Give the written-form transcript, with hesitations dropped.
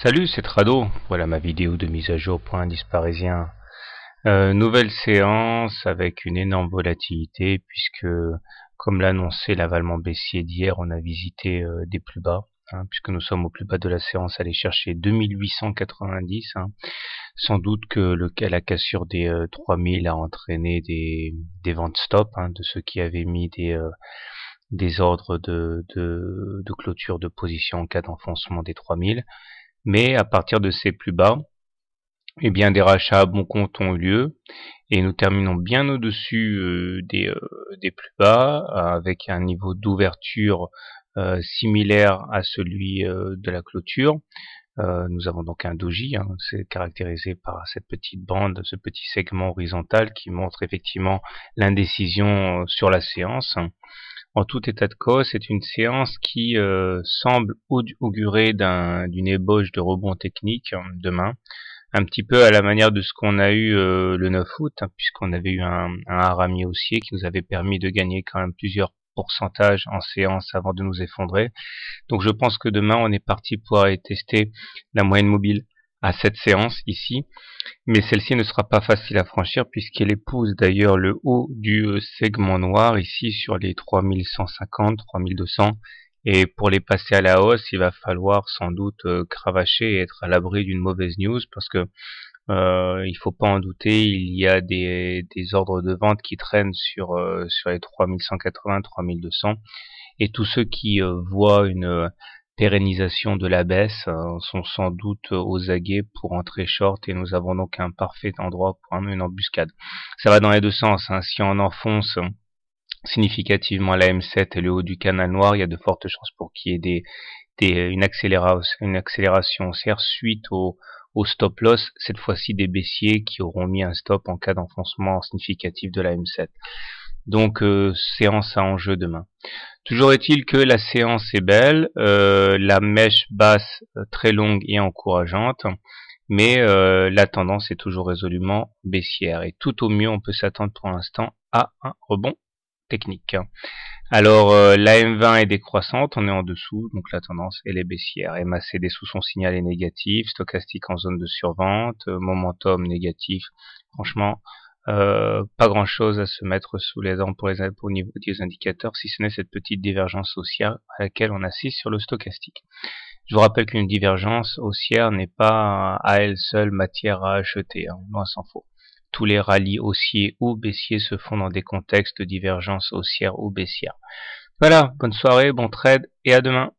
Salut, c'est Trado. Voilà ma vidéo de mise à jour pour Indice parisien. Nouvelle séance avec une énorme volatilité puisque, comme l'a annoncé l'avalement baissier d'hier, on a visité des plus bas, puisque nous sommes au plus bas de la séance, allé chercher 2890. Sans doute que la cassure des 3000 a entraîné des ventes stop, de ceux qui avaient mis des ordres de clôture de position en cas d'enfoncement des 3000. Mais à partir de ces plus bas, eh bien, des rachats à bon compte ont eu lieu et nous terminons bien au-dessus des plus bas avec un niveau d'ouverture similaire à celui de la clôture. Nous avons donc un doji, c'est caractérisé par cette petite bande, ce petit segment horizontal qui montre effectivement l'indécision sur la séance. En tout état de cause, c'est une séance qui semble augurer d'une ébauche de rebond technique demain, un petit peu à la manière de ce qu'on a eu le 9 août, puisqu'on avait eu un harami haussier qui nous avait permis de gagner quand même plusieurs pourcentages en séance avant de nous effondrer. Donc je pense que demain on est parti pour aller tester la moyenne mobile à cette séance ici, mais celle-ci ne sera pas facile à franchir puisqu'elle épouse d'ailleurs le haut du segment noir ici sur les 3150, 3200, et pour les passer à la hausse, il va falloir sans doute cravacher et être à l'abri d'une mauvaise news parce que il faut pas en douter, il y a des ordres de vente qui traînent sur les 3180, 3200, et tous ceux qui voient une pérennisation de la baisse sont sans doute aux aguets pour entrer short, et nous avons donc un parfait endroit pour une embuscade. Ça va dans les deux sens, si on enfonce significativement la M7 et le haut du canal noir, il y a de fortes chances pour qu'il y ait une accélération haussière suite au stop loss, cette fois-ci des baissiers qui auront mis un stop en cas d'enfoncement significatif de la M7. Donc séance à enjeu demain. Toujours est-il que la séance est belle, la mèche basse très longue et encourageante, mais la tendance est toujours résolument baissière, et tout au mieux on peut s'attendre pour l'instant à un rebond technique. Alors la M20 est décroissante, on est en dessous, donc la tendance elle est baissière. MACD sous son signal est négatif, stochastique en zone de survente, momentum négatif. Franchement, pas grand chose à se mettre sous les dents pour au niveau des indicateurs, si ce n'est cette petite divergence haussière à laquelle on assiste sur le stochastique. Je vous rappelle qu'une divergence haussière n'est pas à elle seule matière à acheter, loin s'en faut. Tous les rallyes haussiers ou baissiers se font dans des contextes de divergence haussière ou baissière. Voilà, bonne soirée, bon trade et à demain.